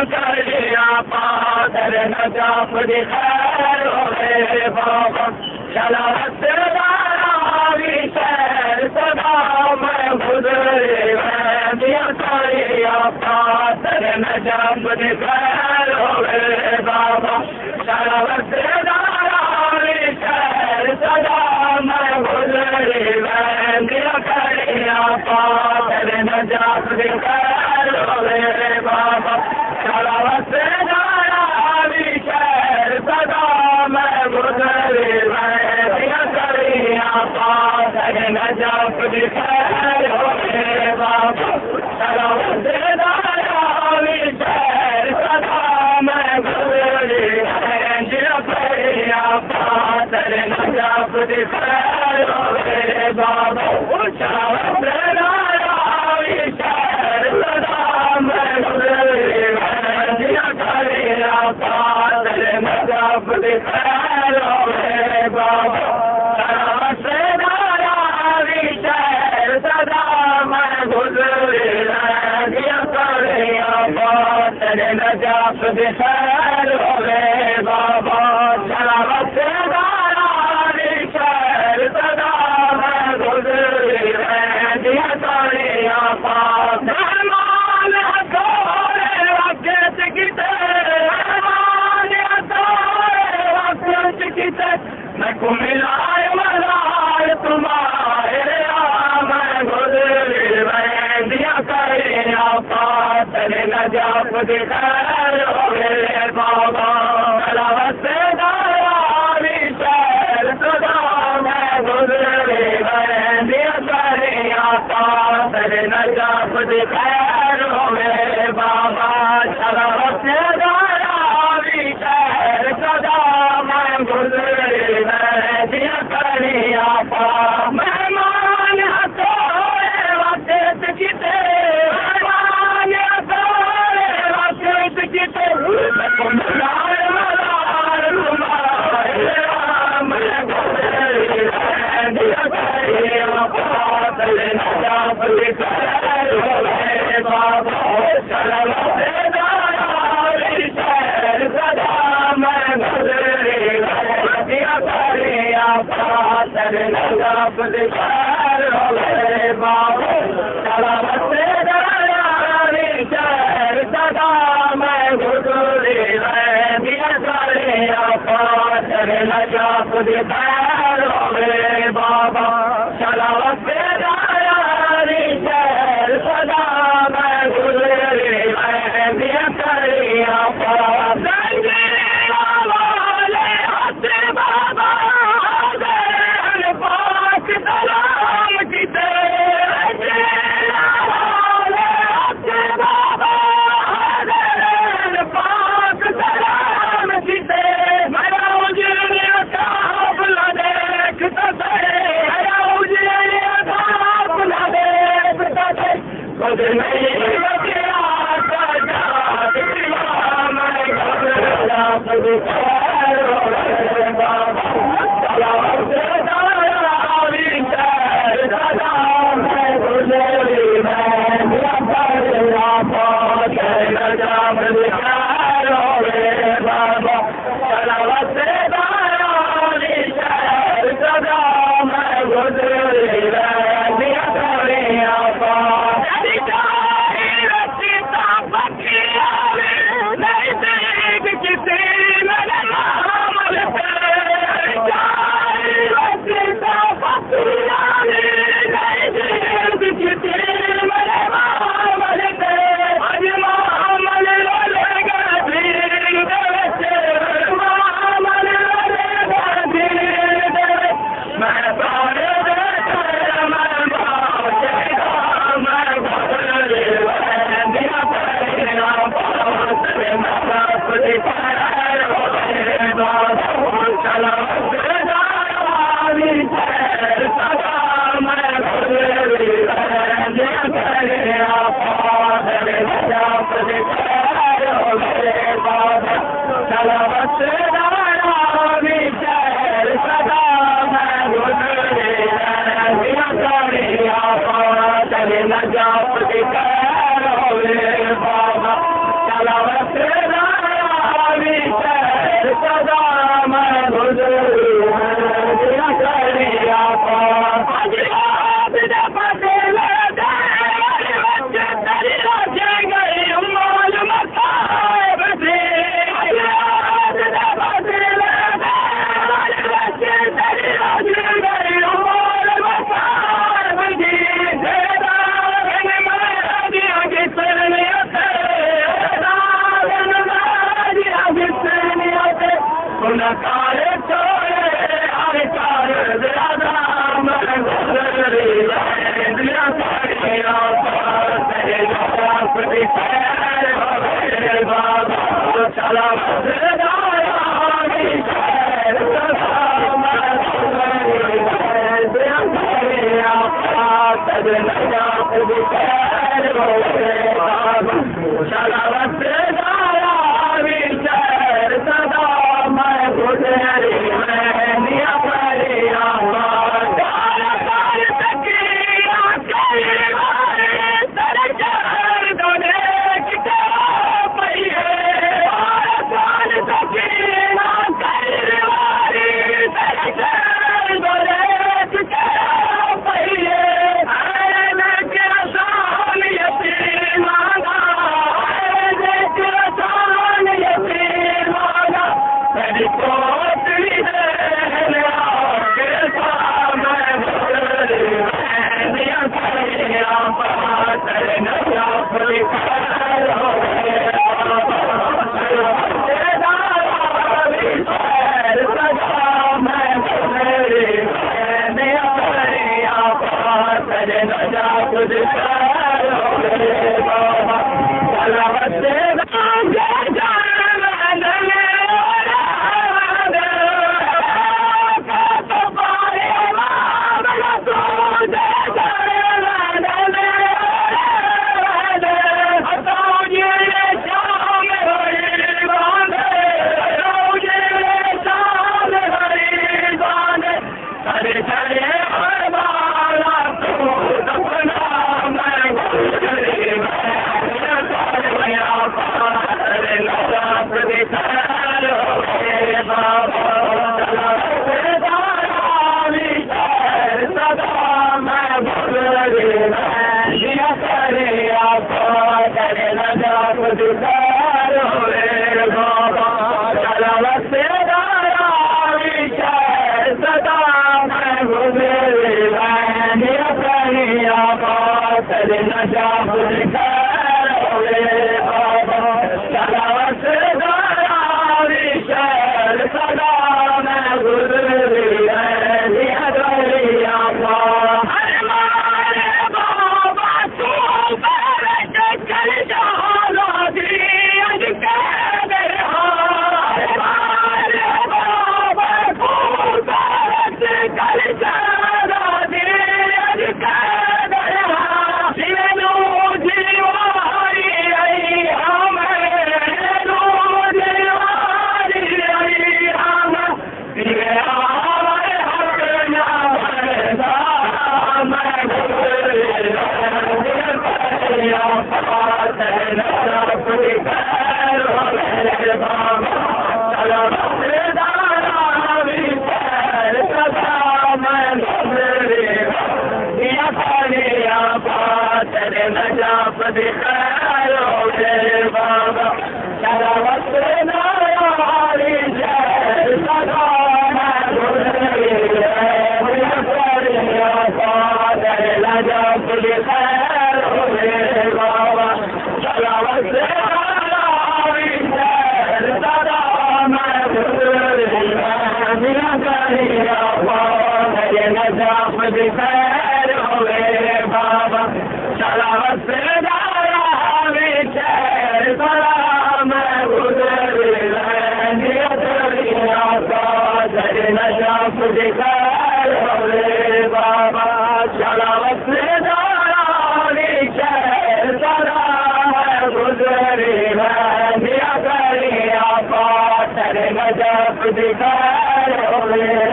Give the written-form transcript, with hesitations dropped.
करिया पादर नजाफ दिखैर होवे बाबा चला तेरी शहर सदा मैं गुजरे दिया करिया पादर नजाफ दिखैर होवे बाबा चला तेरी शहर सदा मैं गुजरे दिया करिया पादर नजाफ दिखैर होवे बाबा चला शहर सदा मैं गुजरे दिया करिया पादर नजाफ दिखैर होवे बाबा चला शहर सदा मैं गुजरे दिया करिया पादर नजाफ दिखैर होवे बाबा चला शहर सदा मैं गुजरे दिया करिया पादर नजाफ दिखैर होवे बाबा शहर सदा मैं गुजरे दिया करिया पादर नजाफ दिखैर होवे बाबा चला शहर सदा मैं गुजरे दिया करिया पादर मैं को मिलाए मलाए तुम्हारे मैं गुजरे दिया करिया पादर नजाफ दिखैर होवे बाबा शहर सदा मैं गुजरे दिया करिया पादर नजाफ दिखैर होवे बाबा चला शहर सदा मैं गुजरे दिया करिया मेहमान हथोरे वक्त किते मेहमान हथोरे वक्त किते मिलाए मलार तुम्हारे मैं गुजरे दिया करिया पादर नजाफ दिखैर होवे बाबा चला शहर सदा मैं गुजरे दिया करिया पादर नजाफ दिखैर होवे बाबा चला शहर सदा मैं गुजरे दिया करिया पादर नजाफ दिखैर होवे बाबा चला शहर सदा मैं गुजरे दिया करिया पादर दिखारो रे बाबा चला वसे दारा विचार सदा मैं गुजरे मैं करिया बात न जा दिखारो रे बाबा चला वसे दारा विचार सदा मैं गुजरे मैं करिया बात दिखारो रे